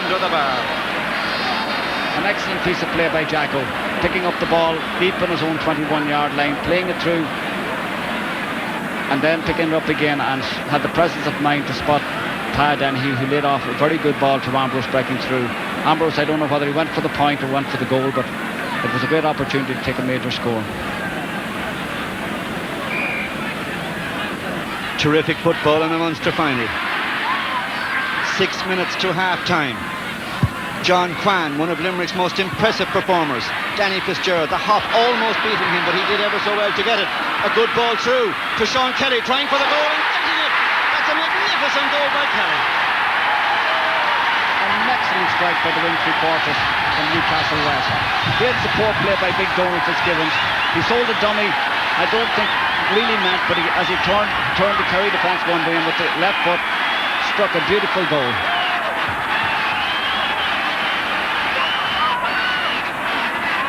under the bar. An excellent piece of play by Jacko, picking up the ball deep on his own 21-yard line, playing it through, and then picking it up again, and had the presence of mind to spot Tad, and who laid off a very good ball to Ambrose breaking through. Ambrose, I don't know whether he went for the point or went for the goal, but it was a great opportunity to take a major score. Terrific football in the Munster final. 6 minutes to half-time. John Kwan, one of Limerick's most impressive performers. Danny Fitzgerald, the hop almost beating him, but he did ever so well to get it. A good ball through to Sean Kelly, trying for the goal and getting it. That's a magnificent goal by Kelly. An excellent strike by the wing three-quarters from Newcastle West. Great support play by Big Donald Fitzgibbons. He sold a dummy, I don't think really meant, but as he turned the Kerry defence one way and with the left foot struck a beautiful goal.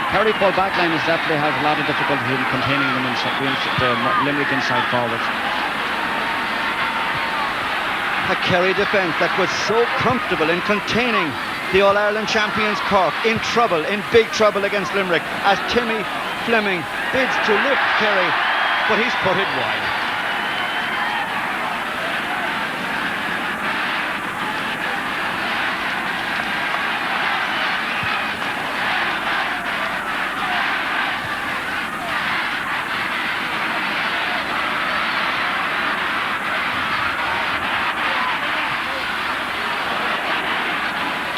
Kerry full back line is definitely has a lot of difficulty in containing them the Limerick inside forwards. A Kerry defence that was so comfortable in containing the All-Ireland champions Cork, in trouble, in big trouble against Limerick, as Timmy Fleming bids to lift Kerry, but he's put it wide.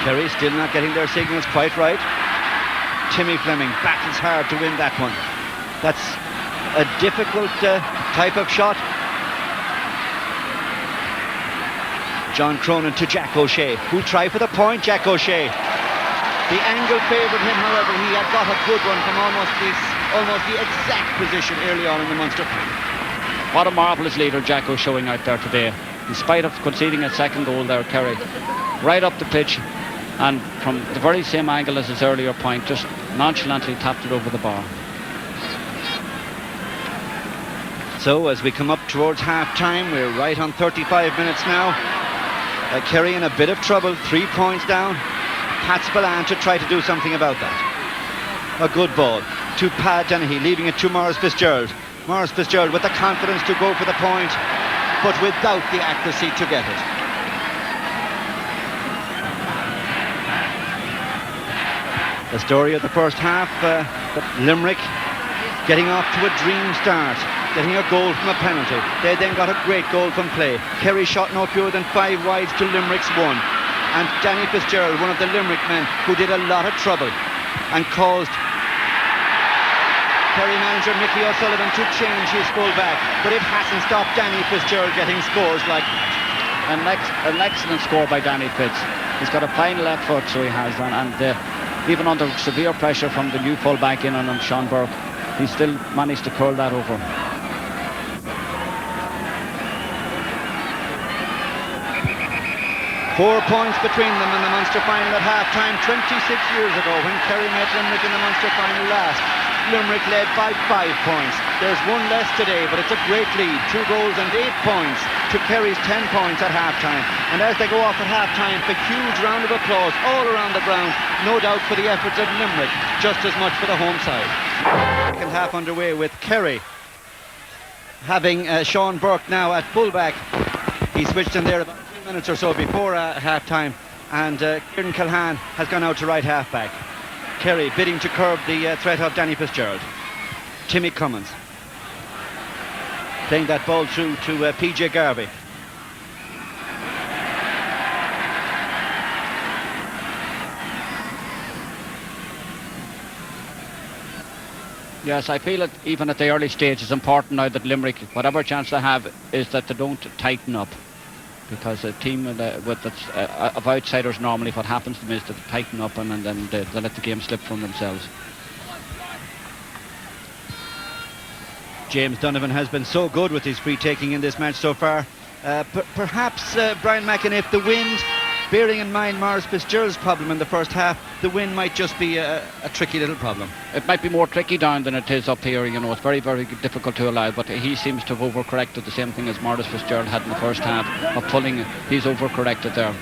Kerry still not getting their signals quite right. Timmy Fleming battles hard to win that one. That's a difficult type of shot. John Cronin to Jack O'Shea, who'll try for the point. Jack O'Shea. The angle favoured him, however. He had got a good one from almost the exact position early on in the Munster final. What a marvellous leader Jack O'Shea showing out there today. In spite of conceding a second goal there, Kerry, right up the pitch, and from the very same angle as his earlier point, just nonchalantly tapped it over the bar. So as we come up towards half-time, we're right on 35 minutes now. Kerry in a bit of trouble, 3 points down. Pat Spillane to try to do something about that. A good ball to Pat Dennehy, leaving it to Maurice Fitzgerald. Maurice Fitzgerald with the confidence to go for the point, but without the accuracy to get it. The story of the first half, Limerick getting off to a dream start, getting a goal from a penalty. They then got a great goal from play. Kerry shot no fewer than 5 wides to Limerick's 1. And Danny Fitzgerald, one of the Limerick men who did a lot of trouble and caused Kerry manager Mickey O'Sullivan to change his full back. But it hasn't stopped Danny Fitzgerald getting scores like that. An excellent score by Danny Fitz. He's got a fine left foot, so he has, and even under severe pressure from the new full back in on him, Sean Burke, he still managed to curl that over. 4 points between them in the Munster final at half-time 26 years ago when Kerry met Limerick in the Munster final last. Limerick led by 5 points. There's one less today, but it's a great lead. 2 goals and 8 points to Kerry's 10 points at half-time. And as they go off at half-time, a huge round of applause all around the ground, no doubt for the efforts of Limerick, just as much for the home side. Second half underway with Kerry having Sean Burke now at full-back. He switched in there about 2 minutes or so before half-time, and Kieran Calhan has gone out to right half-back. Kerry bidding to curb the threat of Danny Fitzgerald. Timmy Cummins playing that ball through to PJ Garvey. Yes, I feel that even at the early stage it's important now that Limerick, whatever chance they have, is that they don't tighten up. Because a team of outsiders, normally what happens to them is that they tighten up and then they let the game slip from themselves. James Donovan has been so good with his free taking in this match so far. Perhaps Brian McAniff, the wind, bearing in mind Maurice Fitzgerald's problem in the first half, the wind might just be a tricky little problem. It might be more tricky down than it is up here, you know. It's very, very difficult to allow, but he seems to have overcorrected the same thing as Maurice Fitzgerald had in the first half of pulling. He's overcorrected there.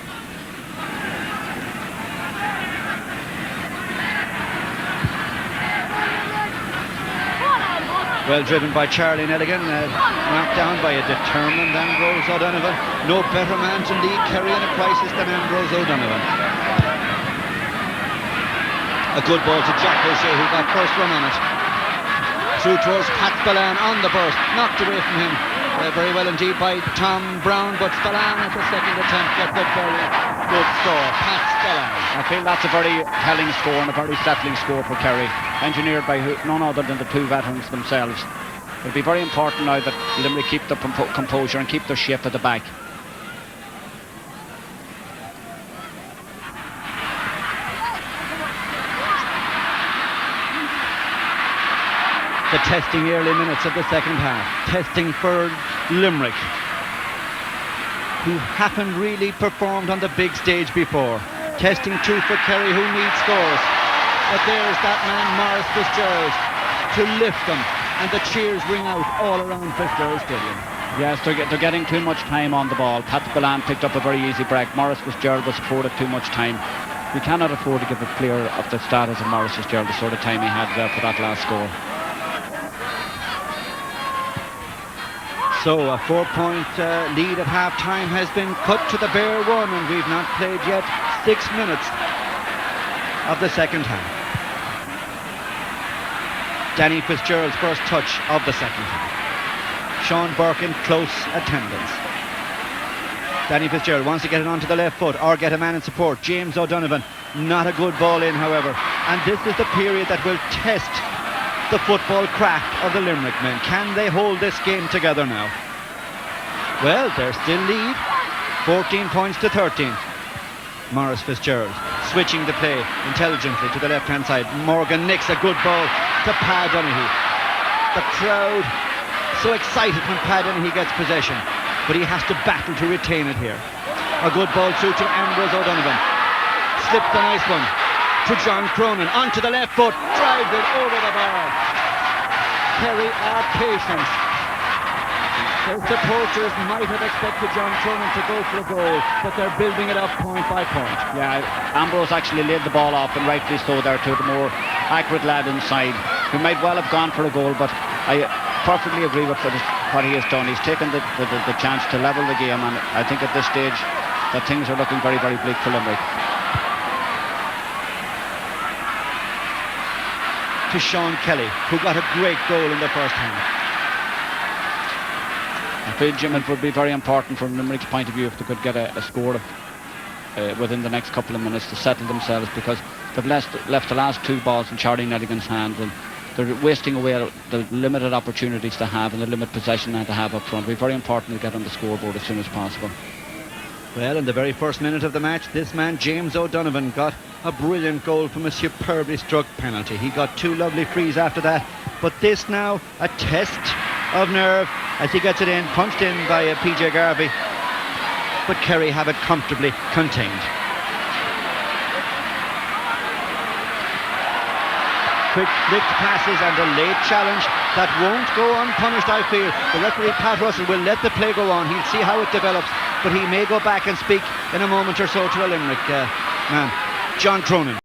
Well driven by Charlie Nelligan, knocked down by a determined Ambrose O'Donovan. No better man to lead Kerry in a crisis than Ambrose O'Donovan. A good ball to Jack O'Shea, who got first run on it. Through towards Pat Spillane on the burst, knocked away from him very well indeed by Tom Brown, but Spillane at the second attempt gets a very good score. Pat Spillane. I feel that's a very telling score and a very settling score for Kerry, engineered by none other than the two veterans themselves. It'll be very important now that Limerick keep their composure and keep their shape at the back. The testing early minutes of the second half. Testing for Limerick, who haven't really performed on the big stage before. Testing too for Kerry, who needs scores. But there's that man, Maurice Fitzgerald, to lift them. And the cheers ring out all around Fitzgerald Stadium. Yes, they're getting too much time on the ball. Pat Spillane picked up a very easy break. Maurice Fitzgerald was afforded too much time. We cannot afford to give a player of the status of Maurice Fitzgerald the sort of time he had there for that last score. So a 4-point lead at half-time has been cut to the bare one, and we've not played yet 6 minutes of the second half. Danny Fitzgerald's first touch of the second half. Sean Burke in close attendance. Danny Fitzgerald wants to get it onto the left foot or get a man in support. James O'Donovan, not a good ball in, however. And this is the period that will test the football craft of the Limerick men. Can they hold this game together now? Well, they're still lead, 14 points to 13. Maurice Fitzgerald switching the play intelligently to the left hand side. Morgan nicks a good ball to Pa Donaghy. The crowd so excited when Pa Donaghy gets possession, but he has to battle to retain it here. A good ball through to Ambrose O'Donovan. Slipped a nice one to John Cronin, onto the left foot, drives it over the bar. Kerry are patient. The supporters might have expected John Cronin to go for a goal, but they're building it up point by point. Yeah, Ambrose actually laid the ball off, and rightly so there, to the more accurate lad inside, who might well have gone for a goal, but I perfectly agree with what he has done. He's taken the chance to level the game, and I think at this stage that things are looking very, very bleak for Limerick. To Sean Kelly, who got a great goal in the first half. I feel, Jim, it would be very important from Limerick's point of view if they could get a score within the next couple of minutes to settle themselves, because they've left the last two balls in Charlie Nelligan's hand, and they're wasting away the limited opportunities they have and the limited possession they have up front. It would be very important to get on the scoreboard as soon as possible. Well, in the very first minute of the match, this man, James O'Donovan, got a brilliant goal from a superbly struck penalty. He got two lovely frees after that. But this now, a test of nerve as he gets it in, punched in by PJ Garvey. But Kerry have it comfortably contained. Quick flicked passes and a late challenge that won't go unpunished, I feel. The referee, Pat Russell, will let the play go on. He'll see how it develops, but he may go back and speak in a moment or so to a Limerick man, John Cronin.